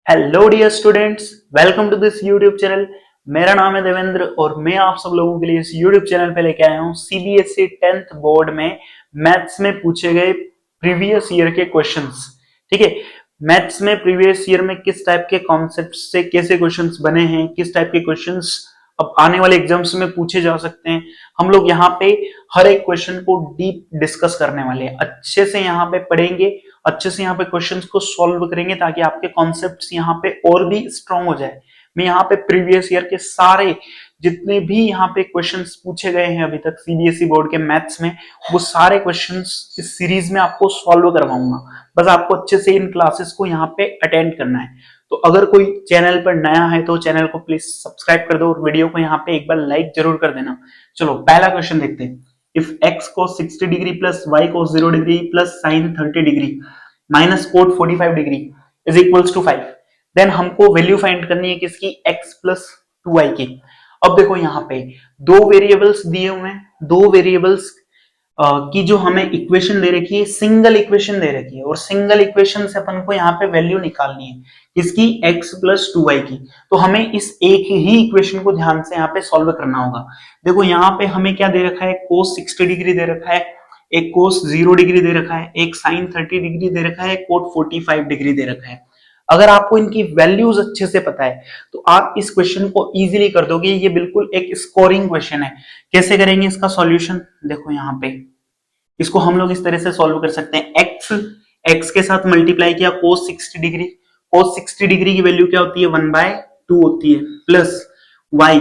Hello dear students, welcome to this YouTube channel. मेरा नाम है देवेंद्र और मैं आप सब लोगों के लिए इस यूट्यूब चैनल पे लेके आया हूँ सीबीएसई 10th बोर्ड में मैथ्स में पूछे गए प्रीवियस ईयर के क्वेश्चंस। ठीक है, मैथ्स में प्रीवियस ईयर में किस टाइप के कॉन्सेप्ट से कैसे क्वेश्चंस बने हैं, किस टाइप के क्वेश्चंस अब आने वाले एग्जाम्स में पूछे जा सकते हैं। हम लोग यहाँ पे हर एक क्वेश्चन को डीप डिस्कस करने वाले हैं, अच्छे से यहाँ पे पढ़ेंगे, अच्छे से यहाँ पे क्वेश्चंस को सॉल्व करेंगे ताकि आपके कॉन्सेप्ट्स यहाँ पे और भी स्ट्रांग हो जाए। मैं यहाँ पे प्रीवियस ईयर के सारे जितने भी यहाँ पे क्वेश्चंस पूछे गए हैं अभी तक सीबीएसई बोर्ड के मैथ्स में, वो सारे क्वेश्चंस इस सीरीज में आपको सॉल्व करवाऊंगा। बस आपको अच्छे से इन क्लासेस को यहाँ पे अटेंड करना है। तो अगर कोई चैनल पर नया है तो चैनल को प्लीज सब्सक्राइब कर दो और वीडियो को यहाँ पे एक बार लाइक जरूर कर देना। चलो पहला क्वेश्चन देखते हैं। If x cos 60 degree plus y cos 0 degree plus sin 30 degree minus cot 45 degree is equals to 5, then हमको वैल्यू फाइंड करनी है किसकी, x plus 2y की। अब देखो यहाँ पे दो वेरिएबल्स दिए हुए हैं, दो वेरिएबल्स की जो हमें इक्वेशन दे रखी है, सिंगल इक्वेशन दे रखी है और सिंगल इक्वेशन से अपन को यहाँ पे वैल्यू निकालनी है किसकी, x प्लस 2y की। तो हमें इस एक ही इक्वेशन को ध्यान से यहाँ पे सॉल्व करना होगा। देखो यहाँ पे हमें क्या दे रखा है, cos 60 डिग्री दे रखा है, एक cos 0 डिग्री दे रखा है, एक sin 30 डिग्री दे रखा है, cot 45 डिग्री दे रखा है। अगर आपको इनकी वैल्यूज अच्छे से पता है तो आप इस क्वेश्चन को इजीली कर दोगे। ये बिल्कुल एक स्कोरिंग क्वेश्चन है। कैसे करेंगे इसका सॉल्यूशन, देखो यहाँ पे इसको हम लोग इस तरह से सॉल्व कर सकते हैं। x के साथ मल्टीप्लाई किया cos 60 डिग्री, cos 60 डिग्री की वैल्यू क्या होती है, 1/2 होती है, प्लस y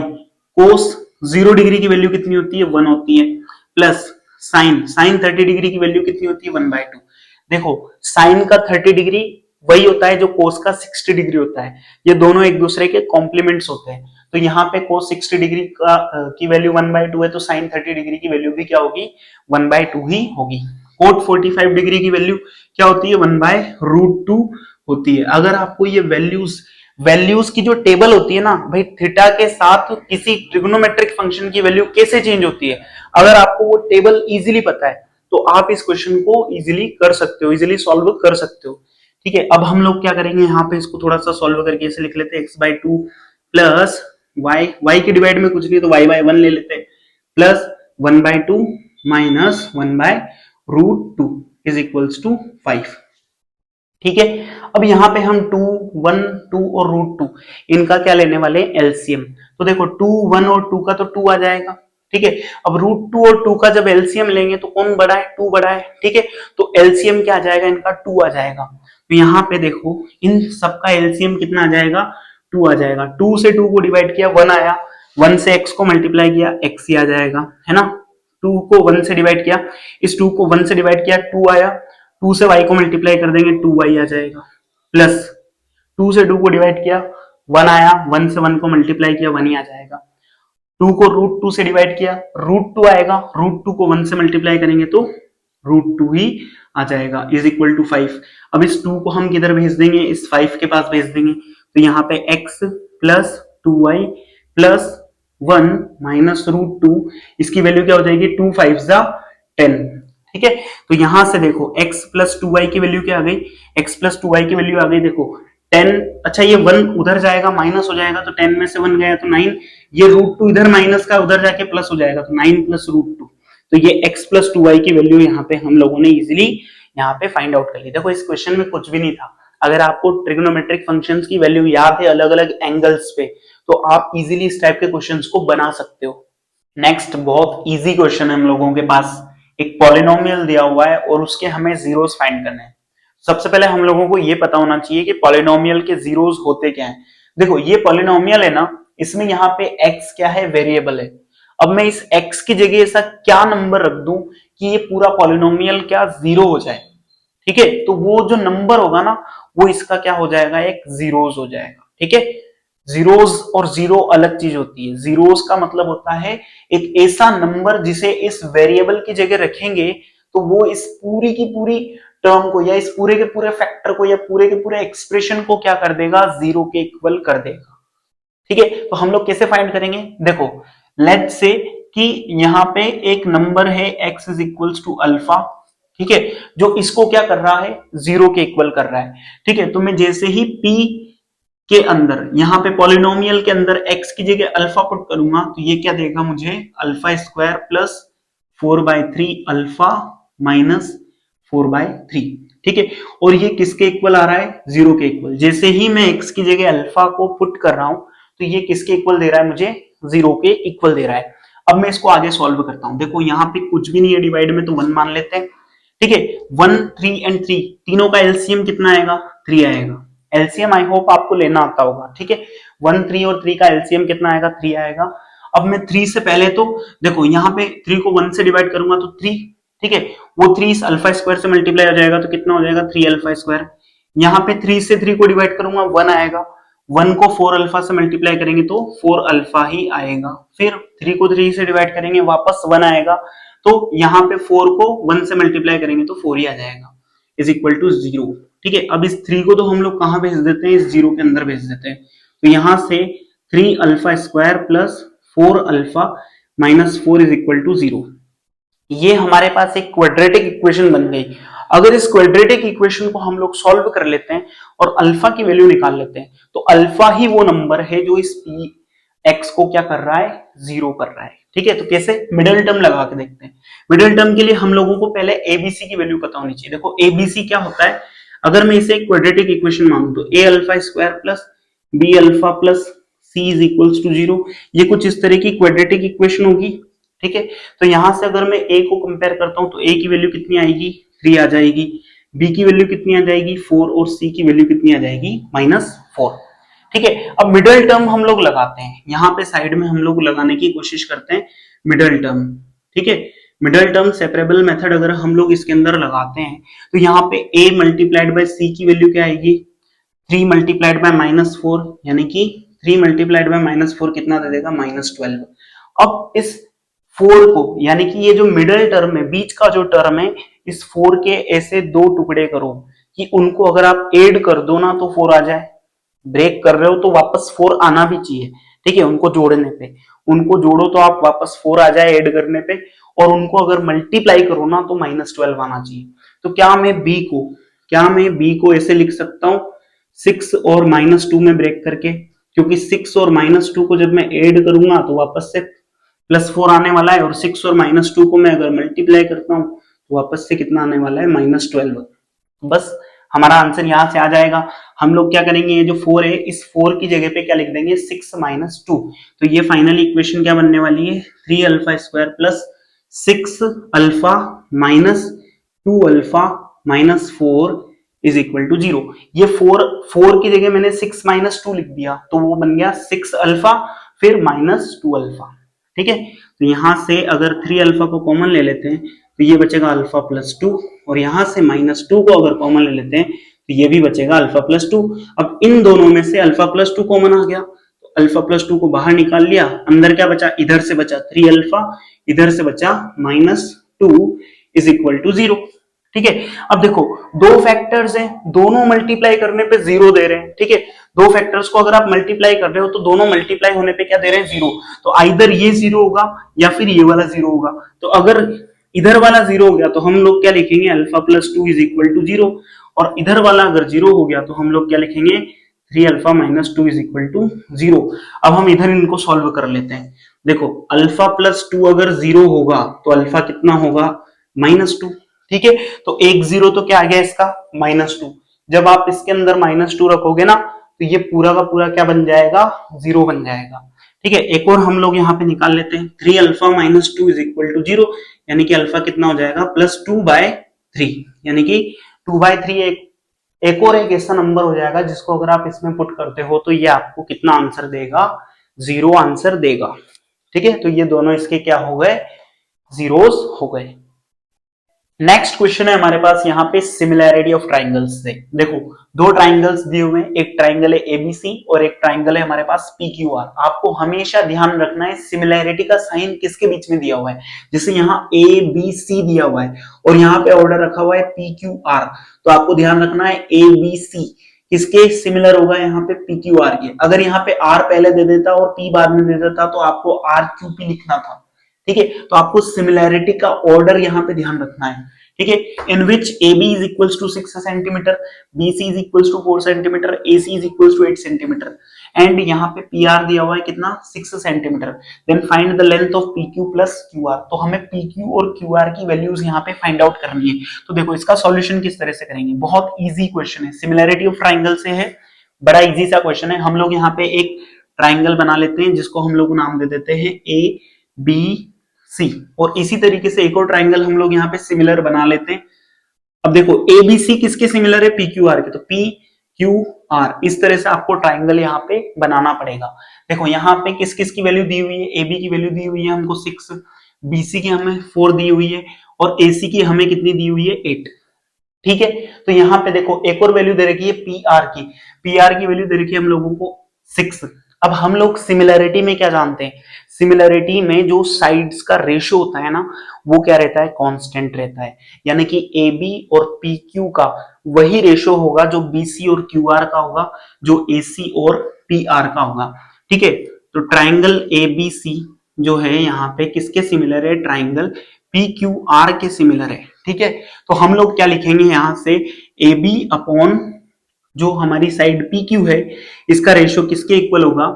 cos 0 डिग्री की वैल्यू कितनी होती है, 1 होती है, प्लस sin 30 डिग्री की वैल्यू कितनी होती है, 1/2। देखो sin का 30 डिग्री वही होता है जो cos का 60 डिग्री होता है, ये दोनों एक दूसरे के कॉम्प्लीमेंट्स होते हैं। तो यहाँ पे cos 60 डिग्री का की वैल्यू 1/2 है तो sin 30 डिग्री की वैल्यू भी क्या होगी, 1/2 ही होगी। cot 45 डिग्री की वैल्यू क्या होती है, 1/√2 होती है। अगर आपको ये वैल्यूज की जो टेबल होती है ना भाई, थीटा के साथ किसी ट्रिग्नोमेट्रिक फंक्शन की वैल्यू कैसे चेंज होती है, अगर आपको वो टेबल इजीली पता है तो आप इस क्वेश्चन को इजीली कर सकते हो, इजीली सॉल्व कर सकते हो। ठीक है, अब हम लोग क्या करेंगे, यहाँ पे इसको थोड़ा सा सॉल्व करके ऐसे लिख लेते हैं, x/2 प्लस y के डिवाइड में कुछ नहीं तो y/1 ले लेते हैं, plus 1/2 minus 1/√2 is equals to 5। ठीक है, अब यहाँ पे हम 2, 1, 2 और √2 इनका क्या लेने वाले हैं, एलसीएम। तो देखो 2, 1 और 2 का तो 2 आ जाएगा। ठीक है, अब √2 और 2 का जब एलसीएम लेंगे तो कौन बड़ा है, 2 बड़ा है। ठीक है, तो एलसीएम क्या आ जाएगा, इनका 2 आ जाएगा। तो यहाँ पे देखो इन सबका एलसीएम कितना आ जाएगा, 2 आ जाएगा। 2 से 2 को डिवाइड किया 1 आया, 1 से x को मल्टीप्लाई किया x ही आ जाएगा, है ना। 2 को 1 से डिवाइड किया, इस 2 को 1 से डिवाइड किया 2 आया, 2 से y को मल्टीप्लाई कर देंगे 2y आ जाएगा, प्लस 2 से 2 को डिवाइड किया 1 आया, 1 से 1 को मल्टीप्लाई किया 1 ही आ जाएगा। 2 को √2 से डिवाइड किया √2 आएगा, √2 को 1 से मल्टीप्लाई करेंगे तो √2 ही आ जाएगा, इज इक्वल टू 5। अब इस 2 को हम किधर भेज देंगे, इस 5 के पास भेज देंगे। तो यहाँ पे x plus 2y plus 1 minus √2, इसकी वैल्यू क्या हो जाएगी, 2 5 10। ठीक है, तो यहां से देखो x प्लस 2y की वैल्यू क्या आ गई, x प्लस 2y की वैल्यू आ गई देखो 10। अच्छा ये 1 उधर जाएगा माइनस हो जाएगा, तो 10 में से 1 गया तो 9, ये √2 इधर माइनस का उधर जाके प्लस हो जाएगा तो 9 प्लस √2। तो ये x प्लस 2y की वैल्यू यहाँ पे हम लोगों ने इजीली यहाँ पे फाइंड आउट कर ली। देखो इस क्वेश्चन में कुछ भी नहीं था, अगर आपको ट्रिग्नोमेट्रिक फंक्शंस की वैल्यू याद है अलग अलग एंगल्स पे तो आप इजीली इस टाइप के क्वेश्चंस को बना सकते हो। नेक्स्ट बहुत इजी क्वेश्चन है हम लोगों के पास, एक पॉलिनोमियल दिया हुआ है और उसके हमें जीरोस फाइंड करने हैं। सबसे पहले हम लोगों को ये पता होना चाहिए कि पॉलिनोमियल के जीरोस होते क्या हैं। देखो ये पॉलिनोमियल है ना, इसमें यहाँ पे x क्या है, वेरिएबल है। अब मैं इस x की जगह ऐसा क्या नंबर रख दूं कि ये पूरा पॉलिनोमियल क्या जीरो हो जाए। ठीक है, तो वो जो नंबर होगा ना वो इसका क्या हो जाएगा, एक जीरोस हो जाएगा। ठीक है, जीरोस और जीरो अलग चीज होती है। जीरोस का मतलब होता है एक ऐसा नंबर जिसे इस वेरिएबल की जगह रखेंगे तो वो इस पूरी की पूरी टर्म को या इस पूरे के पूरे फैक्टर को या पूरे के पूरे एक्सप्रेशन को क्या कर देगा, जीरो के इक्वल कर देगा। ठीक है, तो हम लोग कैसे फाइंड करेंगे, देखो लेट्स से कि यहाँ पे एक नंबर है x is equals to alpha. ठीक है, जो इसको क्या कर रहा है, जीरो के इक्वल कर रहा है। ठीक है, तो मैं जैसे ही p के अंदर, यहाँ पे पॉलिनोमियल के अंदर x की जगह अल्फा पुट करूंगा तो ये क्या देगा मुझे, alpha square plus 4/3 alpha minus 4/3। ठीक है, और ये किसके इक्वल आ रहा है, 0 के इक्वल। जैसे ही मैं x की जगह अल्फा को पुट कर रहा हूं तो ये किसके इक्वल दे रहा है मुझे, 0 के इक्वल दे रहा है। अब मैं इसको आगे सॉल्व करता हूं। देखो यहाँ पे कुछ भी नहीं है डिवाइड में, तो 1 मान लेते हैं। ठीक है, 1 3 एंड 3 तीनों का एलसीएम कितना आएगा, 3 आएगा। एलसीएम आई होप आपको लेना आता होगा। ठीक है, 1 3 और 3 का एलसीएम कितना आएगा, 3 आएगा। अब मैं 3 से पहले तो देखो यहाँ पे 3 को 1 से डिवाइड करूंगा तो 3, ठीक है, वो 3 इस अल्फा स्क्वायर से मल्टीप्लाई हो जाएगा तो कितना हो जाएगा, 3 अल्फा स्क्वायर। यहाँ पे 3 से 3 को डिवाइड करूंगा 1 आएगा, 1 को 4 अल्फा से मल्टीप्लाई करेंगे तो 4 अल्फा ही आएगा। फिर 3 को 3 से डिवाइड करेंगे वापस 1 आएगा, तो यहाँ पे 4 को 1 से मल्टीप्लाई करेंगे तो 4 ही आ जाएगा, इज इक्वल टू 0। ठीक है, अब इस 3 को तो हम लोग कहां भेज देते हैं, इस 0 के अंदर भेज देते हैं। तो यहां से 3 alpha square plus 4 alpha minus 4 is equal to 0। ये हमारे पास एक क्वाड्रेटिक इक्वेशन बन गई। अगर इस क्वाड्रेटिक इक्वेशन को हम लोग सॉल्व कर लेते हैं और अल्फा की वैल्यू निकाल लेते हैं तो अल्फा ही वो नंबर है जो इस पी एक्स को क्या कर रहा है, 0 कर रहा है। ठीक है, तो कैसे, मिडिल टर्म लगा के देखते हैं। मिडिल टर्म के लिए हम लोगों को पहले एबीसी की वैल्यू पता होनी चाहिए। देखो एबीसी क्या होता है, अगर मैं इसे क्वाड्रेटिक इक्वेशन मानूं तो A alpha square plus B alpha plus C is equals to 0, ये कुछ इस तरह की क्वाड्रेटिक इक्वेशन होगी। ठीक है, तो यहां से अगर मैं ए को कंपेयर करता हूं तो ए की वैल्यू कितनी आएगी, 3 आ जाएगी, बी की वैल्यू कितनी आ जाएगी, 4, और सी की वैल्यू कितनी आ जाएगी, -4। ठीक है, अब मिडिल टर्म हम लोग लगाते हैं, यहाँ पे साइड में हम लोग लगाने की कोशिश करते हैं मिडिल टर्म। ठीक है, मिडिल टर्म सेपरेबल मेथड अगर हम लोग इसके अंदर लगाते हैं तो यहाँ पे a मल्टीप्लाइड बाय सी की वैल्यू क्या आएगी, 3 मल्टीप्लाइड बाय -4, यानी कि 3 मल्टीप्लाइड बाय -4 कितना दे देगा, -12। अब इस 4 को, यानी कि ये जो मिडिल टर्म है, बीच का जो टर्म है, इस 4 के ऐसे 2 टुकड़े करो कि उनको अगर आप ऐड कर दो ना तो 4 आ जाए। ब्रेक कर रहे हो तो वापस 4 आना भी चाहिए। ठीक है, उनको जोड़ने पे, उनको जोड़ो तो आप वापस 4 आ जाए ऐड करने पे, और उनको अगर मल्टीप्लाई करो ना तो -12 आना चाहिए। तो क्या मैं बी को ऐसे लिख सकता हूं, 6 और -2 में ब्रेक करके, क्योंकि 6 और -2 को जब मैं ऐड करूंगा तो वापस से +4 आने वाला है, और 6 और -2 को मैं अगर मल्टीप्लाई करता हूं तो वापस से कितना आने वाला है, -12। बस हमारा आंसर यहां से आ जाएगा। हम लोग क्या करेंगे, ये जो 4 है, इस 4 की जगह पे क्या लिख देंगे, 6 - 2। तो ये फाइनल इक्वेशन क्या बनने वाली है, 3 alpha square plus 6 alpha minus 2 alpha minus 4 is equal to 0। ये 4 की जगह मैंने 6 - 2 लिख दिया तो वो बन गया 6 अल्फा फिर -2 अल्फा। ठीक है, तो यहां से अगर 3 अल्फा को कॉमन ले लेते हैं तो ये बचेगा अल्फा प्लस 2, और यहां से -2 को अगर कॉमन ले लेते हैं तो ये भी बचेगा अल्फा प्लस 2। अब इन दोनों में से अल्फा प्लस 2 कॉमन आ गया तो अल्फा प्लस 2 को बाहर निकाल लिया, अंदर क्या बचा, इधर से बचा 3 अल्फा, इधर से बचा -2 इज इक्वल टू 0। ठीक है, अब देखो दो फैक्टर्स हैं, दोनों मल्टीप्लाई करने पे 0 दे रहे हैं। ठीक है, दो फैक्टर्स को अगर आप मल्टीप्लाई कर रहे हो तो दोनों मल्टीप्लाई होने पे क्या दे रहे हैं, 0। तो आइदर ये 0 होगा या फिर ये वाला 0 होगा। तो अगर इधर वाला 0 हो गया तो हम लोग क्या लिखेंगे, alpha plus 2 is equal to 0, और इधर वाला अगर 0 हो गया तो हम लोग क्या लिखेंगे, 3 alpha minus 2 is equal to 0। अब हम इधर इनको सॉल्व कर लेते हैं। देखो अल्फा प्लस 2 अगर 0 होगा तो अल्फा कितना होगा, -2। ठीक है, तो एक 0 तो क्या आ गया इसका, -2। जब आप इसके अंदर -2 रखोगे ना तो ये पूरा का पूरा क्या बन जाएगा, 0 बन जाएगा। ठीक है, एक और हम लोग यहाँ पे निकाल लेते हैं, 3 alpha minus 2 is equal to 0, यानी कि अल्फा कितना हो जाएगा, +2/3, यानी कि 2/3 एक और एक ऐसा नंबर हो जाएगा जिसको अगर आप इसमें पुट करते हो तो ये आपको कितना आंसर देगा, 0 आंसर देगा। ठीक है, तो ये दोनों इसके क्या हो गए, जीरोस हो गए। नेक्स्ट क्वेश्चन है हमारे पास यहाँ पे सिमिलैरिटी ऑफ ट्राइंगल्स से। देखो दो ट्राइंगल्स दिए हुए हैं, एक ट्राइंगल है एबीसी और एक ट्राइंगल है हमारे पास पीक्यूआर। आपको हमेशा ध्यान रखना है सिमिलैरिटी का साइन किसके बीच में दिया हुआ है। जैसे यहाँ ए बी सी दिया हुआ है और यहाँ पे ऑर्डर रखा हुआ है पीक्यूआर, तो आपको ध्यान रखना है ए बी सी किसके सिमिलर होगा, यहाँ पे पीक्यूआर के। अगर यहाँ पे आर पहले दे देता और पी बाद में दे देता तो आपको आर क्यू पी लिखना था। ठीक है, तो आपको सिमिलैरिटी का ऑर्डर यहाँ पे ध्यान रखना है। ठीक है, in which A B is equals to 6 centimetre, B C is equals to 4 centimetre, A C is equals to 8 centimetre and यहाँ पे पी आर दिया हुआ है कितना 6 centimetre. Then find the length of P Q plus Q R. तो हमें P Q और Q R की वैल्यूज यहाँ पे फाइंड आउट करनी है। तो देखो इसका सॉल्यूशन किस तरह से करेंगे, बहुत इजी क्वेश्चन है, सिमिलैरिटी ऑफ ट्राइंगल से है, बड़ा इजी सा क्वेश्चन है। हम लोग यहाँ पे एक ट्राइंगल बना लेते हैं जिसको हम लोग नाम दे देते हैं ए बी सी, और इसी तरीके से एक और ट्राइंगल हम लोग यहाँ पे सिमिलर बना लेते हैं। अब देखो ए बी सी किसके सिमिलर है, पी क्यू आर के, तो पी क्यू आर, इस तरह से आपको ट्राइंगल यहाँ पे बनाना पड़ेगा। देखो यहाँ पे किस किस की वैल्यू दी हुई है, ए बी की वैल्यू दी हुई है हमको 6, बी सी की हमें 4 दी हुई है और ए सी की हमें कितनी दी हुई है 8। ठीक है, तो यहाँ पे देखो एक और वैल्यू दे रखी है पी आर की, पी आर की वैल्यू दे रखी है हम लोगों को 6। अब हम लोग सिमिलैरिटी में क्या जानते हैं, सिमिलैरिटी में जो साइड्स का रेशियो होता है ना वो क्या रहता है, कांस्टेंट रहता है। यानी कि ए बी और पी क्यू का वही रेशियो होगा जो बी सी और क्यू आर का होगा, जो ए सी और पी आर का होगा। ठीक है, तो ट्राइंगल ए बी सी जो है यहाँ पे किसके सिमिलर है, ट्राइंगल पी क्यू आर के सिमिलर है। ठीक है, तो हम लोग क्या लिखेंगे यहां से, ए बी अपॉन जो हमारी साइड पी क्यू है इसका रेशियो किसके इक्वल होगा,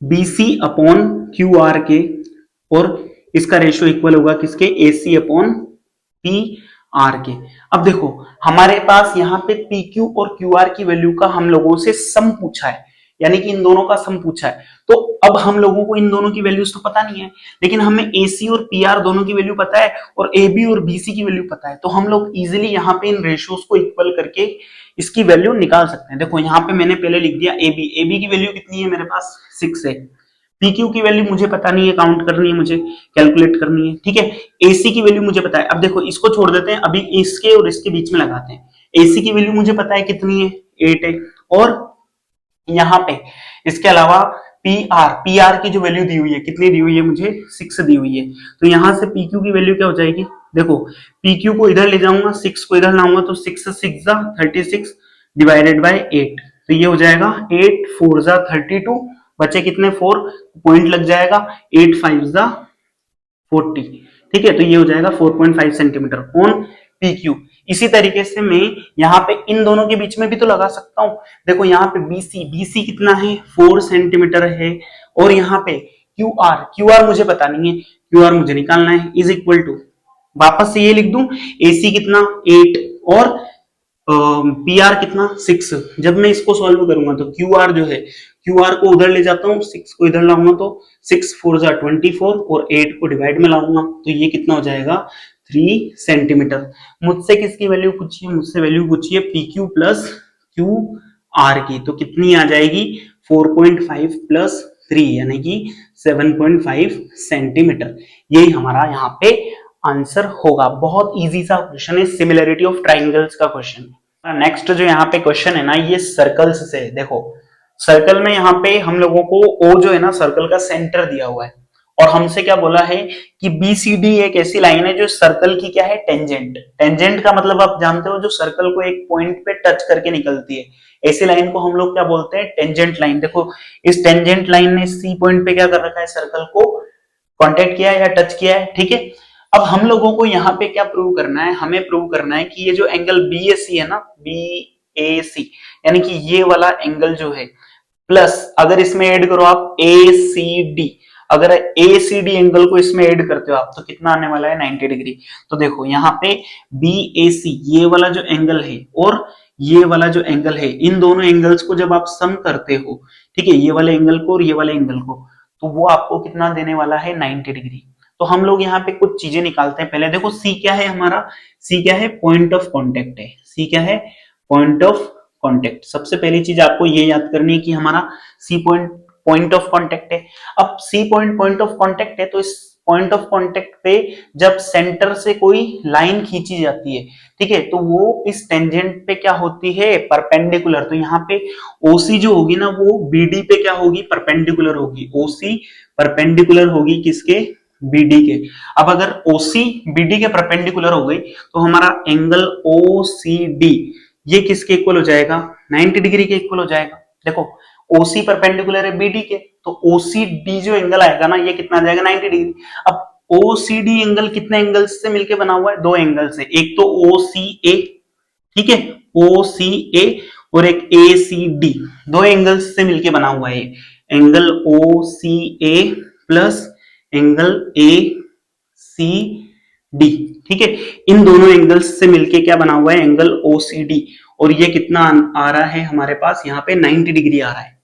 B C upon Q R के, और इसका रेशियो इक्वल होगा किसके, A C upon P R के। अब देखो हमारे पास यहाँ पे पी क्यू और क्यू आर की वैल्यू का हम लोगों से सम पूछा है, यानी कि इन दोनों का सम पूछा है। तो अब हम लोगों को इन दोनों की वैल्यूज तो पता नहीं है, लेकिन हमें ए सी और पी आर दोनों की वैल्यू पता है और ए बी और बी सी की वैल्यू पता है। तो हम लोग इजिली यहाँ पे इन रेशियोज को इक्वल करके इसकी वैल्यू निकाल सकते हैं। देखो यहाँ पे मैंने पहले लिख दिया ए बी की वैल्यू कितनी है मेरे पास 6 है, पी क्यू की वैल्यू मुझे पता नहीं है, काउंट करनी है मुझे, कैलकुलेट करनी है। ठीक है, एसी की वैल्यू मुझे पता है। अब देखो इसको छोड़ देते हैं, अभी इसके और इसके बीच में लगाते हैं। एसी की वैल्यू मुझे पता है कितनी है, 8 है, और यहाँ पे इसके अलावा पी आर की जो वैल्यू दी हुई है कितनी दी हुई है, मुझे 6 दी हुई है। तो यहां से पी क्यू की वैल्यू क्या हो जाएगी, देखो पी क्यू को इधर ले जाऊंगा, 6 को इधर लाऊंगा तो 6 6 36 डिवाइडेड बाय 8, तो ये हो जाएगा 8 4 32, बचे कितने 4, पॉइंट लग जाएगा, 8 5 40। ठीक है, तो ये हो जाएगा 4.5 सेंटीमीटर ऑन पी क्यू। इसी तरीके से मैं यहाँ पे इन दोनों के बीच में भी तो लगा सकता हूं। देखो यहाँ पे बीसी कितना है 4 सेंटीमीटर है, और यहाँ पे क्यू आर मुझे पता नहीं है, क्यू आर मुझे निकालना है, इज इक्वल टू, वापस से ये लिख दूं, एसी कितना 8 और पी आर कितना 6। जब मैं इसको सॉल्व करूंगा तो क्यू आर जो है, क्यू आर को उधर ले जाता हूँ, 6 को इधर लाऊंगा तो 6 4 24 और 8 को डिवाइड में लाऊंगा तो ये कितना हो जाएगा 3 सेंटीमीटर। मुझसे किसकी वैल्यू पूछी है, मुझसे वैल्यू पूछी है P Q plus Q R की, तो कितनी आ जाएगी 4.5 प्लस 3 यानी कि 7.5 सेंटीमीटर। यही हमारा यहाँ पे आंसर होगा। बहुत इजी सा क्वेश्चन है, सिमिलरिटी ऑफ ट्राइंगल्स का क्वेश्चन। नेक्स्ट जो यहाँ पे क्वेश्चन है ना, ये सर्कल्स से। देखो सर्कल में यहाँ पे हम लोगों को ओ जो है ना सर्कल का सेंटर दिया हुआ है, और हमसे क्या बोला है कि बी सी डी एक ऐसी लाइन है जो सर्कल की क्या है, टेंजेंट। टेंजेंट का मतलब आप जानते हो, जो सर्कल को एक पॉइंट पे टच करके निकलती है, ऐसी लाइन को हम लोग क्या बोलते हैं, टेंजेंट लाइन। देखो इस टेंजेंट लाइन ने सी पॉइंट पे क्या कर रखा है, सर्कल को कांटेक्ट किया है या टच किया है। ठीक है, अब हम लोगों को यहाँ पे क्या प्रूव करना है, हमें प्रूव करना है कि ये जो एंगल बी ए सी है ना, बी ए सी, यानी कि ये वाला एंगल जो है, प्लस अगर इसमें ऐड करो आप ए सी डी, अगर ए सी डी एंगल को इसमें ऐड करते हो आप तो कितना आने वाला है 90 डिग्री। तो देखो यहाँ पे बी ए सी ये वाला जो एंगल है और ये वाला जो एंगल है, इन दोनों एंगल्स को जब आप सम करते हो, ठीक है, ये वाले एंगल को और ये वाले एंगल को, तो वो आपको कितना देने वाला है 90 डिग्री। तो हम लोग यहाँ पे कुछ चीजें निकालते हैं। पहले देखो सी क्या है हमारा, सी क्या है, पॉइंट ऑफ कांटेक्ट है। सी क्या है, पॉइंट ऑफ कांटेक्ट। सबसे पहली चीज आपको ये याद करनी है कि हमारा सी पॉइंट ऑफ कांटेक्ट है। अब सी पॉइंट ऑफ कांटेक्ट है, तो इस पॉइंट ऑफ कांटेक्ट पे जब सेंटर से कोई लाइन खींची जाती है, ठीक है, तो वो इस टेंजेंट पे क्या होती है, परपेंडिकुलर। तो यहाँ पे ओसी जो होगी ना वो बीडी पे क्या होगी, परपेंडिकुलर होगी। ओसी परपेंडिकुलर होगी किसके, बीडी के। अब अगर ओसी बीडी के परपेंडिकुलर हो गई तो हमारा एंगल ओसीडी ये किसके इक्वल हो जाएगा, 90 डिग्री के इक्वल हो जाएगा। देखो ओसी परपेंडिकुलर है बीडी के, तो ओसीडी जो एंगल आएगा ना ये कितना आ जाएगा 90 डिग्री। अब ओसीडी एंगल कितने एंगल्स से मिलके बना हुआ है? दो एंगल से, एक तो ओसीए, ठीक है, ओसीए, और एक एसीडी, दो एंगल्स से मिलके बना हुआ है angle OCA plus angle ACD, ठीक है। इन दोनों एंगल्स से मिलके क्या बना हुआ है? एंगल ओसीडी, और ये कितना आ रहा है हमारे पास? यहाँ पे 90 डिग्री आ रहा है,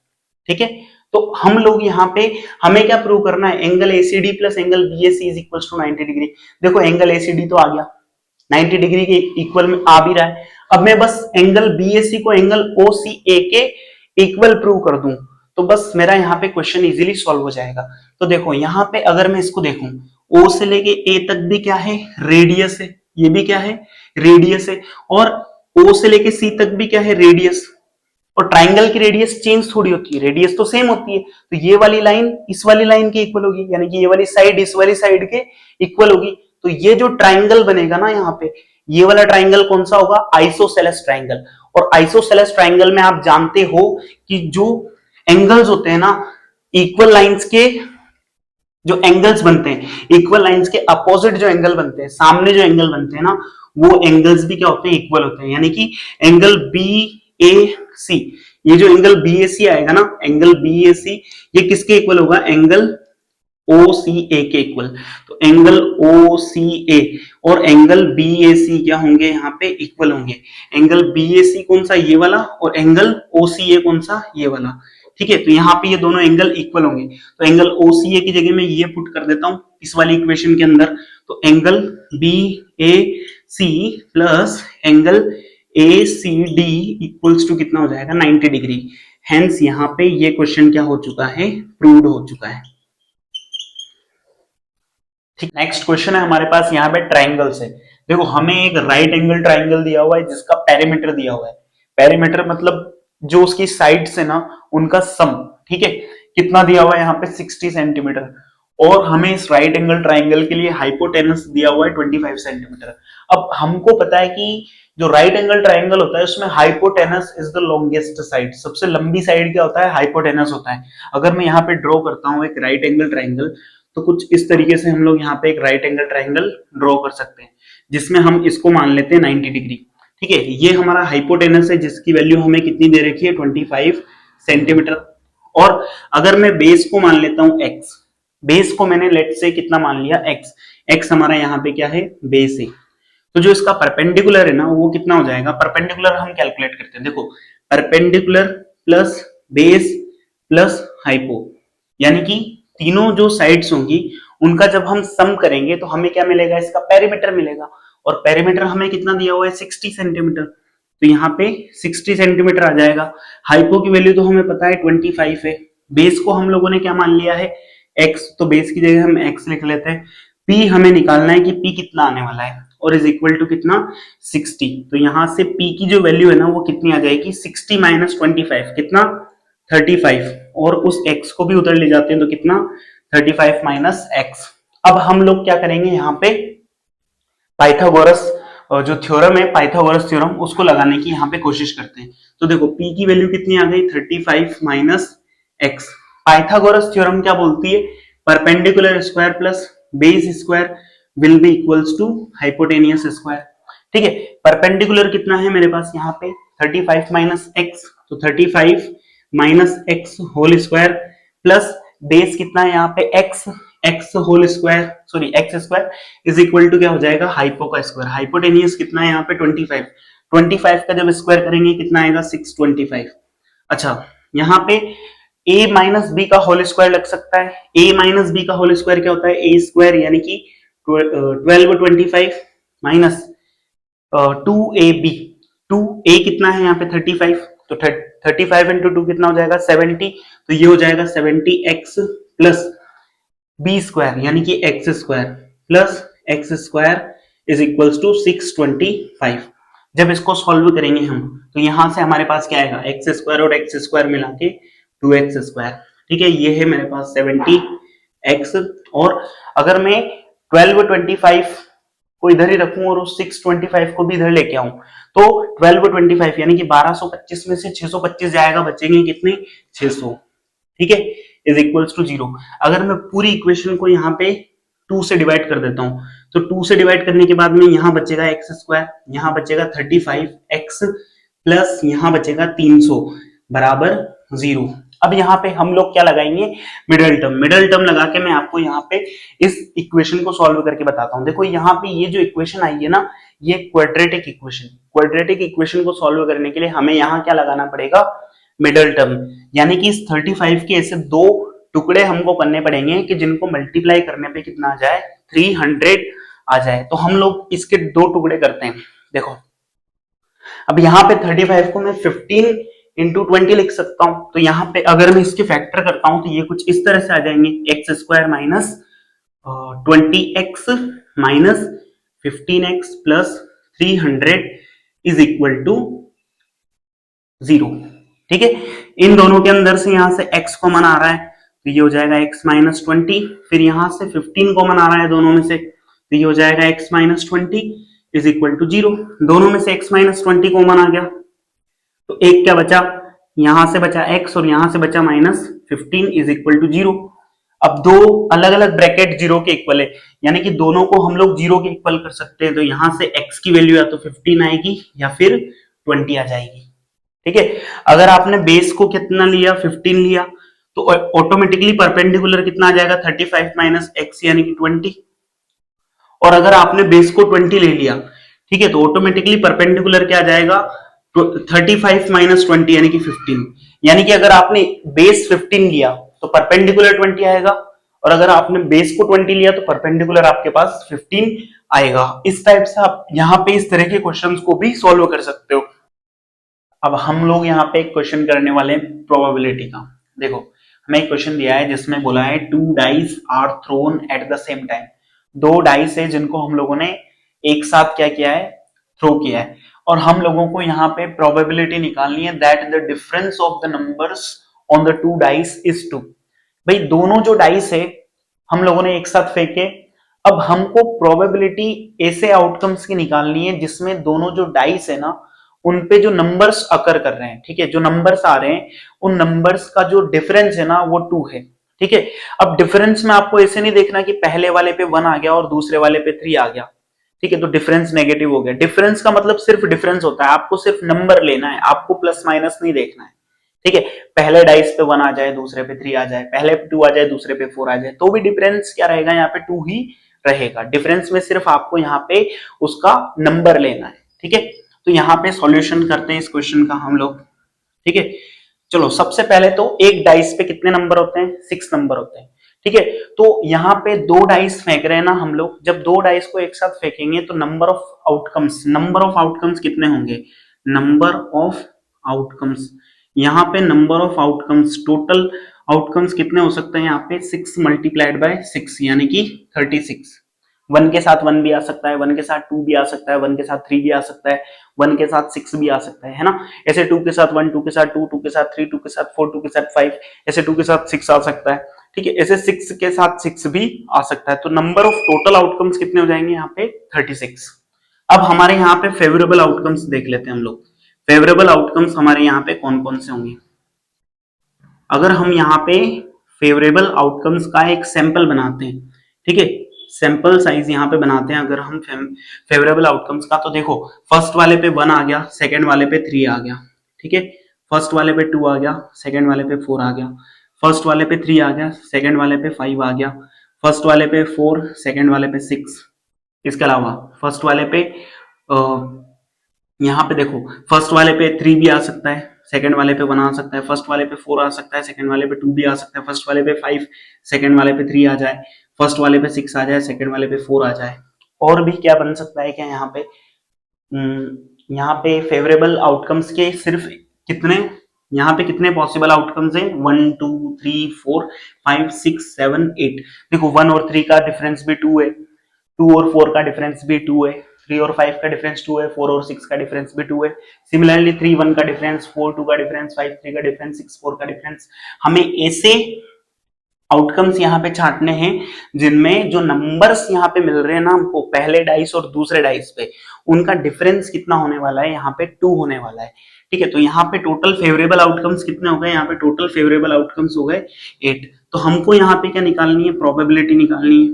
ठीक है। तो हम लोग यहाँ पे हमें क्या प्रूव करना है? Angle ACD plus angle BAC is equal to 90 degree. देखो एंगल एसीडी तो आ गया, 90 डिग्री के इक्वल में आ भी रहा है। अब मैं बस एंगल बीएसी को एंगल ओसीए के इक्वल प्रूव कर दूं तो बस मेरा यहाँ पे क्वेश्चन इजीली सॉल्व हो जाएगा। तो देखो यहाँ पे अगर मैं इसको देखूं, ओ से लेके ए तक भी क्या है? रेडियस है, ये भी क्या है? रेडियस है, और ओ से लेके सी तक भी क्या है? रेडियस। और ट्राइंगल की रेडियस चेंज थोड़ी होती है, रेडियस तो सेम होती है। तो ये वाली लाइन इस वाली लाइन के इक्वल होगी, यानी कि ये वाली साइड इस वाली साइड के इक्वल होगी। तो ये जो ट्राइंगल बनेगा ना यहाँ पे, ये वाला ट्राइंगल कौन सा होगा? Isosceles triangle. और आइसोसेलेस ट्राइंगल में आप जानते हो कि जो एंगल्स होते हैं ना, इक्वल लाइंस के जो एंगल्स बनते हैं, इक्वल लाइंस के अपोजिट जो एंगल बनते हैं, सामने जो एंगल बनते हैं ना, वो एंगल्स भी क्या होते हैं? इक्वल होते हैं। यानी कि एंगल बी ए सी, ये जो एंगल बी ए सी आएगा ना, एंगल बी ए सी, ये किसके इक्वल होगा? एंगल ओ सी ए के इक्वल। तो एंगल ओ सी ए और एंगल बी ए सी क्या होंगे? यहाँ पे इक्वल होंगे। एंगल बी ए सी कौन सा? ये वाला, और एंगल ओ सी ए कौन सा? ये वाला, ठीक है। तो यहाँ पे ये दोनों एंगल इक्वल होंगे। तो एंगल ओसीए की जगह मैं ये पुट कर देता हूं इस वाली इक्वेशन के अंदर। तो angle B A C plus angle A C D equals to कितना हो जाएगा? 90 डिग्री। हेंस यहाँ पे ये क्वेश्चन क्या हो चुका है? प्रूव्ड हो चुका है। ठीक, नेक्स्ट क्वेश्चन है हमारे पास यहाँ पे ट्राइंगल से। देखो हमें एक राइट एंगल ट्राइंगल दिया हुआ है जिसका पेरीमीटर दिया हुआ है। पेरीमीटर मतलब जो उसकी साइड से ना उनका सम, ठीक है। कितना दिया हुआ है यहाँ पे? 60 सेंटीमीटर। और हमें इस राइट एंगल ट्राइंगल के लिए हाइपोटेनस दिया हुआ है 25 सेंटीमीटर। अब हमको पता है कि जो राइट एंगल ट्राइंगल होता है उसमें hypotenuse is the longest side, सबसे लंबी साइड क्या होता है? हाइपोटेनस होता है। अगर मैं यहाँ पे ड्रॉ करता हूँ एक राइट एंगल ट्राइंगल, तो कुछ इस तरीके से हम लोग यहाँ पे एक राइट एंगल ट्राइंगल ड्रॉ कर सकते हैं, जिसमें हम इसको मान लेते हैं 90 डिग्री, ठीक है। ये हमारा हाइपोटेनस है जिसकी वैल्यू हमें कितनी दे रखी है? 25 सेंटीमीटर। और अगर मैं बेस को मान लेता हूं x, बेस को मैंने लेट से कितना मान लिया? x, x हमारा यहाँ पे क्या है? बेस है। तो जो इसका परपेंडिकुलर है ना वो कितना हो जाएगा? परपेंडिकुलर हम कैलकुलेट करते हैं। देखो perpendicular plus base plus hypo, यानी कि तीनों जो साइड्स होंगी उनका जब हम सम करेंगे तो हमें क्या मिलेगा? इसका पेरीमीटर मिलेगा। और पेरीमीटर हमें कितना दिया हुआ है? 60 सेंटीमीटर। तो यहाँ पे 60 सेंटीमीटर आ जाएगा। हाइपो की वैल्यू तो हमें पता है 25 है। बेस को हम लोगों ने क्या मान लिया है? x, तो बेस की जगह हम x लिख लेते हैं। p हमें निकालना है कि p कितना आने वाला है, और इज इक्वल टू कितना? 60। तो यहाँ से p की जो वैल्यू है ना वो कितनी आ जाएगी? 60 माइनस 25 कितना? 35। और उस x को भी उधर ले जाते हैं तो कितना? 35 माइनस x। अब हम लोग क्या करेंगे? यहाँ पे पाइथागोरस जो थ्योरम है, पाइथागोरस थ्योरम, उसको लगाने की यहाँ पे कोशिश करते हैं। तो देखो p की वैल्यू कितनी आ गई? 35 माइनस x। पाइथागोरस थ्योरम क्या बोलती है? Perpendicular square plus base square will be equals to hypotenuse square, ठीक है। परपेंडिकुलर कितना है मेरे पास यहाँ पे? 35 माइनस x, तो 35 minus x whole square plus base कितना है यहाँ पे? x whole square, sorry x square is equal to क्या हो जाएगा? हाइपो का स्क्वायर। हाइपोटेनियस कितना है यहाँ पे? 25। 25 का जब स्क्वायर करेंगे कितना आएगा? 625। अच्छा, यहाँ पे a माइनस बी का होल स्क्वायर लग सकता है। a माइनस बी का होल स्क्वायर क्या होता है? a स्क्वायर, यानी कि 1225 माइनस 2ab। 2a कितना है यहाँ पे? 35, तो 35 इंटू 2 कितना हो जाएगा? 70। तो ये हो जाएगा 70x प्लस बी स्क्वायर, यानी कि X square plus X square is equals to 625। जब इसको सॉल्व करेंगे हम तो यहां से हमारे पास क्या आएगा? एक्स स्क्वायर और एक्स स्क्वायर मिला के 2x स्क्वायर, ठीक है। ये है मेरे पास 70x। और अगर मैं 1225 को इधर ही रखूं और उस 625 को भी इधर लेके आऊं तो 1225 यानी कि 1225 में से 625 जाएगा, बचेंगे कितने? 600, ठीक है, इज इक्वल्स टू 0। अगर मैं पूरी इक्वेशन को यहाँ पे 2 से डिवाइड कर देता हूं, तो 2 से डिवाइड करने के बाद में यहां बचेगा एक्स स्क्वायर, यहां बचेगा 35x प्लस यहां बचेगा 300 बराबर 0। अब यहाँ पे हम लोग क्या लगाएंगे, मिडल टर्म। मिडल टर्म लगा के मैं आपको यहाँ पे इस इक्वेशन को सॉल्व करके बताता हूँ। देखो यहाँ पे ये जो इक्वेशन आई है ना, ये क्वाड्रेटिक इक्वेशन। क्वाड्रेटिक इक्वेशन को सॉल्व करने के लिए हमें यहाँ क्या लगाना पड़ेगा, मिडल टर्म। यानी कि इस 35 के ऐसे दो टुकड़े हमको करने पड़ेंगे कि जिनको मल्टीप्लाई करने पे कितना आ जाए, 300 आ जाए। तो हम लोग इसके दो टुकड़े करते हैं। देखो अब यहाँ पे 35 को मैं 15 इंटू 20 लिख सकता हूं। तो यहाँ पे अगर मैं इसके फैक्टर करता हूं तो ये कुछ इस तरह से आ जाएंगे, x square minus 20x minus 15x plus 300 is equal to 0। ठीक है, इन दोनों के अंदर से यहां से x कॉमन आ रहा है तो ये हो जाएगा x माइनस 20, फिर यहां से 15 कॉमन आ रहा है दोनों में से तो ये हो जाएगा x minus 20 is equal to 0। दोनों में से x माइनस 20 कॉमन आ गया तो एक क्या बचा, यहां से बचा x और यहां से बचा माइनस 15 इज इक्वल टू 0। अब दो अलग अलग ब्रैकेट जीरो के इक्वल है, यानी कि दोनों को हम लोग जीरो के इक्वल कर सकते हैं। तो यहां से x की वैल्यू या तो 15 आएगी या फिर 20 आ जाएगी। ठीक है, अगर आपने बेस को कितना लिया, 15 लिया, तो ऑटोमेटिकली परपेंडिकुलर कितना आ जाएगा, 35 माइनस एक्स यानी कि 20। और अगर आपने बेस को 20 ले लिया, ठीक है, तो ऑटोमेटिकली परपेंडिकुलर क्या आ जाएगा, 35 माइनस 20 यानी कि 15। यानी कि अगर आपने बेस 15 लिया तो परपेंडिकुलर 20 आएगा, और अगर आपने बेस को 20 लिया तो परपेंडिकुलर आपके पास 15 आएगा। इस टाइप से आप यहाँ पे इस तरह के क्वेश्चंस को भी सॉल्व कर सकते हो। अब हम लोग यहाँ पे एक क्वेश्चन करने वाले हैं प्रोबेबिलिटी का। देखो हमें एक क्वेश्चन दिया है जिसमें बोला है 2 dice are thrown at the same time. दो डाइस है जिनको हम लोगों ने एक साथ क्या किया है, थ्रो किया है, और हम लोगों को यहाँ पे प्रोबेबिलिटी निकालनी है that the difference of the numbers on the 2 dice is 2। भाई दोनों जो डाइस है हम लोगों ने एक साथ फेंके, अब हमको प्रोबेबिलिटी ऐसे आउटकम्स की निकालनी है जिसमें दोनों जो डाइस है ना उनपे जो नंबर्स अकर कर रहे हैं, ठीक है, जो नंबर्स आ रहे हैं उन नंबर्स का जो डिफरेंस है ना वो 2 है। ठीक है, अब डिफरेंस में आपको ऐसे नहीं देखना कि पहले वाले पे 1 आ गया और दूसरे वाले पे 3 आ गया, ठीक है, तो डिफरेंस नेगेटिव हो गया। डिफरेंस का मतलब सिर्फ डिफरेंस होता है, आपको सिर्फ नंबर लेना है, आपको प्लस माइनस नहीं देखना है। ठीक है, पहले डाइस पे 1 आ जाए दूसरे पे 3 आ जाए, पहले पे 2 आ जाए दूसरे पे 4 आ जाए, तो भी डिफरेंस क्या रहेगा, यहाँ पे 2 ही रहेगा। डिफरेंस में सिर्फ आपको यहाँ पे उसका नंबर लेना है। ठीक है, तो यहाँ पे सॉल्यूशन करते हैं इस क्वेश्चन का हम लोग। ठीक है, चलो सबसे पहले तो एक डाइस पे कितने नंबर होते हैं, 6 नंबर होते हैं। ठीक है, तो यहाँ पे दो डाइस फेंक रहे हैं ना हम लोग, जब दो डाइस को एक साथ फेंकेंगे तो नंबर ऑफ आउटकम्स कितने होंगे, नंबर ऑफ आउटकम्स, यहाँ पे number of outcomes, total outcomes कितने हो सकते हैं, यहाँ पे 6 मल्टीप्लाइड बाय 6 यानी कि 36। 1 के साथ 1 भी आ सकता है, 1 के साथ 2 भी आ सकता है, 1 के साथ 3 भी आ सकता है, 1 के साथ 6 भी आ सकता है ना। ऐसे 2 के साथ 1, 2 के साथ 2, 2 के साथ 3, 2 के साथ 4, 2 के साथ 5, ऐसे 2 के साथ 6 आ सकता है। ठीक है, ऐसे 6 के साथ 6 भी आ सकता है। तो नंबर ऑफ टोटल आउटकम्स कितने हो जाएंगे यहाँ पे, 36। अब हमारे यहाँ पे फेवरेबल आउटकम्स देख लेते हैं हम लोग। फेवरेबल आउटकम्स हमारे यहाँ पे कौन कौन से होंगे। अगर हम यहाँ पे फेवरेबल आउटकम्स का एक सैंपल बनाते हैं, ठीक है, सैंपल साइज यहाँ पे बनाते हैं अगर हम फेवरेबल आउटकम्स का, तो देखो फर्स्ट वाले पे 1 आ गया, सेकंड वाले पे 3 आ गया, ठीक है, फर्स्ट वाले पे 2 आ गया, सेकंड वाले पे 4 आ गया, फर्स्ट वाले पे 3 आ गया, सेकंड वाले पे 5 आ गया, फर्स्ट वाले पे 4, सेकंड वाले पे 6। इसके अलावा फर्स्ट वाले पे यहाँ पे देखो फर्स्ट वाले पे 3 भी आ सकता है, सेकंड वाले पे 1 आ सकता है, फर्स्ट वाले पे 4 आ सकता है, सेकंड वाले पे 2 भी आ सकता है, फर्स्ट वाले पे 5, सेकंड वाले पे 3 आ जाए, फर्स्ट वाले पे 6 आ जाए, सेकंड वाले पे 4 आ जाए। और भी क्या बन सकता है क्या यहाँ पे, यहाँ पे फेवरेबल आउटकम्स के सिर्फ कितने, यहाँ पे कितने पॉसिबल आउटकम्स हैं, 1 2 3 4 5 6 7 8। देखो 1 और 3 का डिफरेंस भी 2 है, 2 और 4 का डिफरेंस भी 2 है, 3 और 5 का डिफरेंस 2 है, 4 और 6 का डिफरेंस भी 2 है। सिमिलरली 3 1 का डिफरेंस, 4 2 का डिफरेंस, 5 3 का डिफरेंस, 6 4 का डिफरेंस। हमें ऐसे आउटकम्स यहाँ पे छांटने हैं जिनमें जो नंबर्स यहाँ पे मिल रहे हैं ना हमको पहले डाइस और दूसरे डाइस पे, उनका डिफरेंस कितना होने वाला है, यहाँ पे 2 होने वाला है। ठीक है, तो यहाँ पे टोटल फेवरेबल आउटकम्स कितने हो गए, यहाँ पे टोटल फेवरेबल आउटकम्स हो गए 8। तो हमको यहाँ पे क्या निकालनी है, प्रोबेबिलिटी निकालनी है।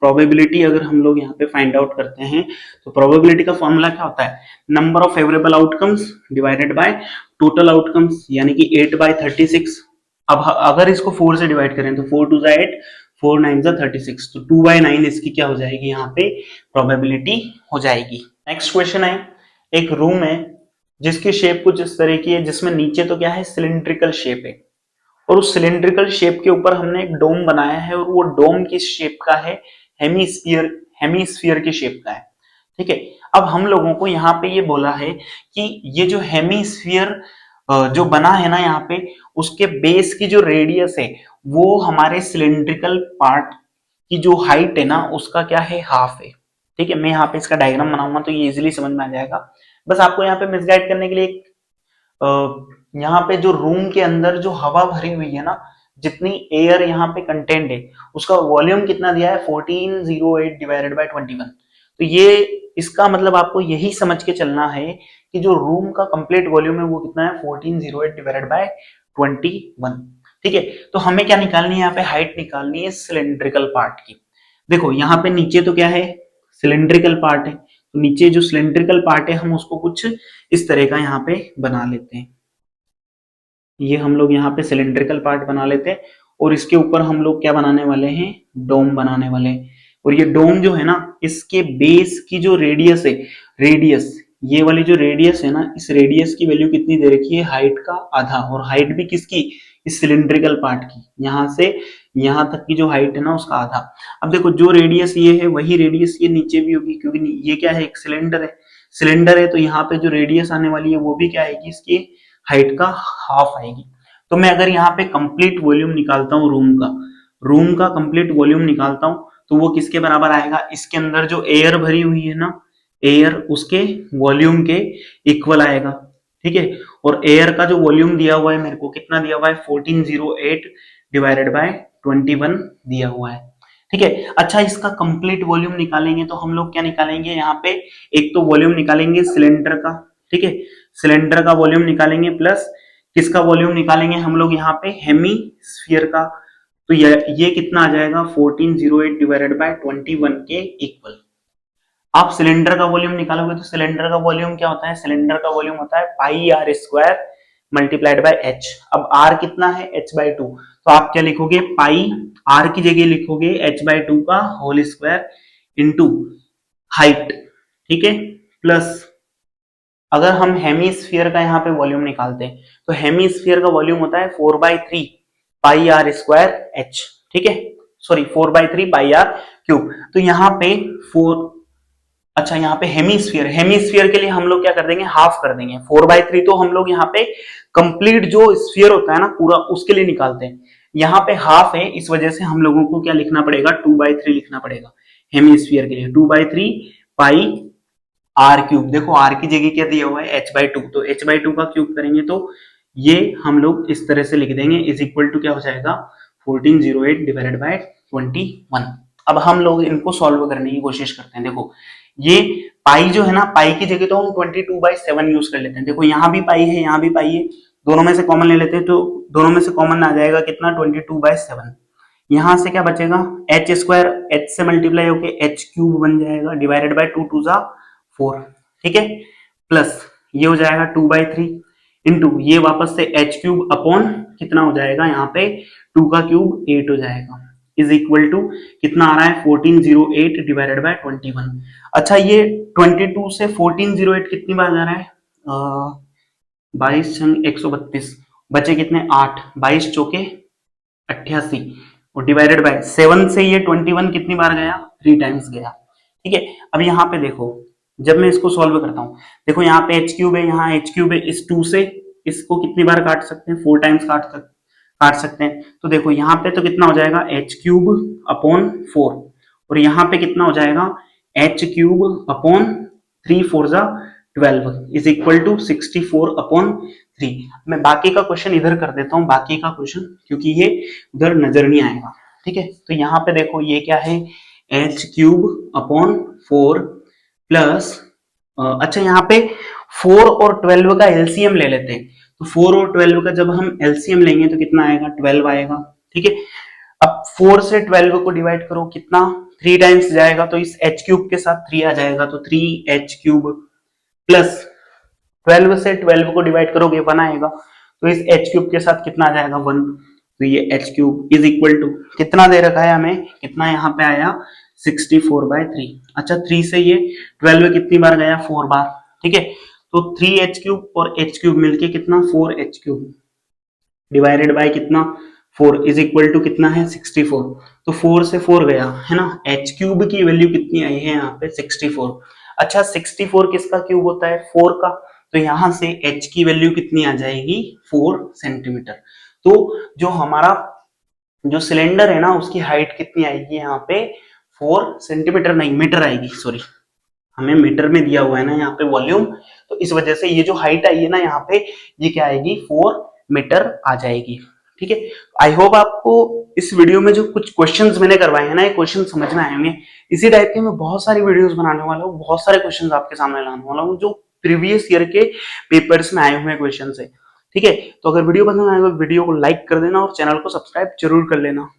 प्रोबेबिलिटी अगर हम लोग यहाँ पे फाइंड आउट करते हैं तो प्रोबेबिलिटी का फॉर्मूला क्या होता है, number of favourable outcomes divided by total outcomes, यानी कि 8/36। अब अगर इसको 4 से डिवाइड करें तो 4 2 8, 4 9 36, तो 2/9 इसकी क्या हो जाएगी, यहाँ पे प्रोबेबिलिटी हो जाएगी। नेक्स्ट क्वेश्चन है, एक रूम है जिसकी शेप कुछ इस तरह की है, जिसमें नीचे तो क्या है, सिलिंड्रिकल शेप है, और उस सिलिंड्रिकल शेप के ऊपर हमने एक डोम बनाया है, और वो डोम किस शेप का है, हेमीस्फीयर की शेप का है। ठीक है, अब हम लोगों को यहाँ पे ये बोला है कि ये जो हेमीस्फीयर जो बना है ना यहाँ पे, उसके बेस की जो रेडियस है वो हमारे सिलिंड्रिकल पार्ट की जो हाइट है ना उसका क्या है, हाफ है। ठीक है, मैं यहाँ पे इसका डायग्राम बनाऊंगा तो ये इजीली समझ में आ जाएगा। बस आपको यहाँ पे मिसगाइड करने के लिए यहाँ पे जो रूम के अंदर जो हवा भरी हुई है ना, जितनी एयर यहाँ पे कंटेंट है, उसका वॉल्यूम कितना दिया है, 1408 डिवाइडेड बाय 21। तो ये इसका मतलब आपको यही समझ के चलना है कि जो रूम का कंप्लीट वॉल्यूम है वो कितना है, 1408 डिवाइडेड बाय 21। ठीक है, तो हमें क्या निकालनी है, यहाँ पे हाइट निकालनी है सिलिंड्रिकल पार्ट की। देखो यहाँ पे नीचे तो क्या है, सिलिंड्रिकल पार्ट है, तो नीचे जो सिलिंड्रिकल पार्ट है हम उसको कुछ इस तरह का यहाँ पे बना लेते हैं। ये हम लोग यहाँ पे सिलिंड्रिकल पार्ट बना लेते हैं, और इसके ऊपर हम लोग क्या बनाने वाले हैं, डोम बनाने वाले हैं। और ये डोम जो है ना, इसके बेस की जो रेडियस है, रेडियस, ये वाली जो रेडियस है ना, इस रेडियस की वैल्यू कितनी दे रखी है, हाइट का आधा। और हाइट भी किसकी, इस सिलिंड्रिकल पार्ट की, यहां से यहां तक की जो हाइट है ना उसका आधा। अब देखो जो रेडियस ये है वही रेडियस ये नीचे भी होगी, क्योंकि ये क्या है, एक सिलेंडर है। सिलेंडर है तो यहाँ पे जो रेडियस आने वाली है वो भी क्या आएगी, इसकी हाइट का हाफ आएगी। तो मैं अगर यहाँ पे कंप्लीट वॉल्यूम निकालता हूँ रूम का कंप्लीट वॉल्यूम निकालता हूँ, तो वो किसके बराबर आएगा, इसके अंदर जो एयर भरी हुई है ना, एयर उसके वॉल्यूम के इक्वल आएगा। ठीक है, और एयर का जो वॉल्यूम दिया हुआ है मेरे को, कितना दिया हुआ है, 1408 डिवाइडेड बाय 21 दिया हुआ है। ठीक है, अच्छा इसका कंप्लीट वॉल्यूम निकालेंगे तो हम लोग क्या निकालेंगे, यहाँ पे एक तो वॉल्यूम निकालेंगे सिलेंडर का। ठीक है, सिलेंडर का वॉल्यूम निकालेंगे, प्लस किसका वॉल्यूम निकालेंगे हम लोग, यहाँ पे हेमीस्फीयर का। तो ये कितना आ जाएगा, 1408 डिवाइडेड बाय 21 के इक्वल। आप सिलेंडर का वॉल्यूम निकालोगे तो सिलेंडर का वॉल्यूम क्या होता है, सिलेंडर का वॉल्यूम होता है pi R square multiplied by H. अब आर कितना है, h/2, तो आप क्या लिखोगे, पाई आर की जगह लिखोगे h/2 का होल स्क्वायर इंटू हाइट। ठीक है, प्लस अगर हम हेमीस्फीयर का यहाँ पे वॉल्यूम निकालते हैं तो हेमीस्फीयर का वॉल्यूम होता है 4/3 पाई आर स्क्वायर एच। ठीक है, सॉरी 4/3 पाई आर क्यूब। तो यहाँ पे 4, अच्छा यहाँ पे हेमीस्फीयर के लिए हम लोग क्या कर देंगे, हाफ कर देंगे। 4/3 तो हम लोग यहाँ पे कंप्लीट जो स्फीयर होता है ना पूरा, उसके लिए निकालते हैं। यहाँ पे हाफ है, इस वजह से हम लोगों को क्या लिखना पड़ेगा, 2/3 लिखना पड़ेगा हेमीस्फीयर के लिए। 2/3 पाई आर क्यूब। देखो आर की जगह क्या दिया हुआ है, h/2, तो h/2 का क्यूब करेंगे तो ये हम लोग इस तरह से लिख देंगे, इज इक्वल टू क्या हो जाएगा, 1408 डिवाइडेड बाय 21। अब हम लोग इनको सॉल्व करने की कोशिश करते हैं। देखो ये पाई जो है ना, पाई की जगह तो हम 22/7 यूज कर लेते हैं। देखो यहाँ भी पाई है, यहाँ भी पाई है, दोनों में से कॉमन ले लेते हैं, तो दोनों में से कॉमन आ जाएगा कितना, 22/7। यहां से क्या बचेगा, एच स्क्वायर, एच से मल्टीप्लाई होके एच क्यूब बन जाएगा, डिवाइडेड बाय 2 2 4। ठीक है, प्लस ये हो जाएगा 2/3 इंटू ये वापस से एच क्यूब अपॉन कितना हो जाएगा, यहाँ पे 2 का क्यूब 8 हो जाएगा, इज इक्वल टू कितना आ रहा है, 1408 डिवाइडेड बाय 21। अच्छा ये 22 से 1408 कितनी बार जा रहा है, 22 × 132, बचे कितने 8, 22 चौके 88, और डिवाइडेड बाय 7 से ये 21 कितनी बार गया, 3 टाइम्स गया। ठीक है, अब यहाँ पे देखो जब मैं इसको सॉल्व करता हूँ, देखो यहाँ पे एच क्यूब है, यहाँ एच क्यूब है, इस 2 से इसको कितनी बार काट सकते हैं, 4 टाइम्स काट सकते हैं। तो देखो यहाँ पे तो कितना हो जाएगा, एच क्यूब अपॉन 4, और यहाँ पे कितना हो जाएगा, h cube upon 3 4 12 is equal to 64/3। मैं बाकी का क्वेश्चन इधर कर देता हूँ, बाकी का क्वेश्चन, क्योंकि ये उधर नजर नहीं आएगा। ठीक है, तो यहाँ पे देखो ये क्या है, एच क्यूब अपॉन 4 प्लस, अच्छा यहाँ पे 4 और 12 का एलसीएम ले लेते हैं। तो 4 और 12 का जब हम एलसीएम लेंगे तो कितना आएगा, 12 आएगा। ठीक है, अब 4 से 12 को डिवाइड करो, कितना 3 टाइम्स जाएगा तो इस h क्यूब के साथ 3 आ जाएगा, तो 3h क्यूब प्लस 12 से 12 को डिवाइड करोगे 1 आएगा, तो इस h क्यूब के साथ कितना आ जाएगा 1, तो ये h cube is equal to कितना दे रखा है हमें, कितना यहाँ पे आया 64/3। अच्छा 3 से ये 12 कितनी बार गया 4 बार, ठीक है, तो 3h क्यूब और h क्यूब मिलके कितना 4h क्यूब डिवाइडेड बाय कितना 4 इज इक्वल टू कितना है 64, तो 4 से 4 गया है ना, h क्यूब की वैल्यू कितनी आई है यहाँ पे 64। अच्छा 64 किसका क्यूब होता है 4 का, तो यहां से h की वैल्यू कितनी आ जाएगी 4 सेंटीमीटर। तो जो हमारा जो सिलेंडर है ना उसकी हाइट कितनी आएगी यहाँ पे 4 सेंटीमीटर नहीं मीटर आएगी, सॉरी हमें मीटर में दिया हुआ है ना यहाँ पे वॉल्यूम, तो इस वजह से ये जो हाइट आई है ना यहाँ पे ये क्या आएगी 4 मीटर आ जाएगी, ठीक है। आई होप आपको इस वीडियो में जो कुछ क्वेश्चंस मैंने करवाए हैं ना ये क्वेश्चन समझ में आएंगे। इसी टाइप के मैं बहुत सारी वीडियोस बनाने वाला हूँ, बहुत सारे क्वेश्चंस आपके सामने लाने वाला हूँ जो प्रीवियस ईयर के पेपर्स में आए हुए क्वेश्चन है, ठीक है। तो अगर वीडियो पसंद आए तो वीडियो को लाइक कर देना और चैनल को सब्सक्राइब जरूर कर लेना।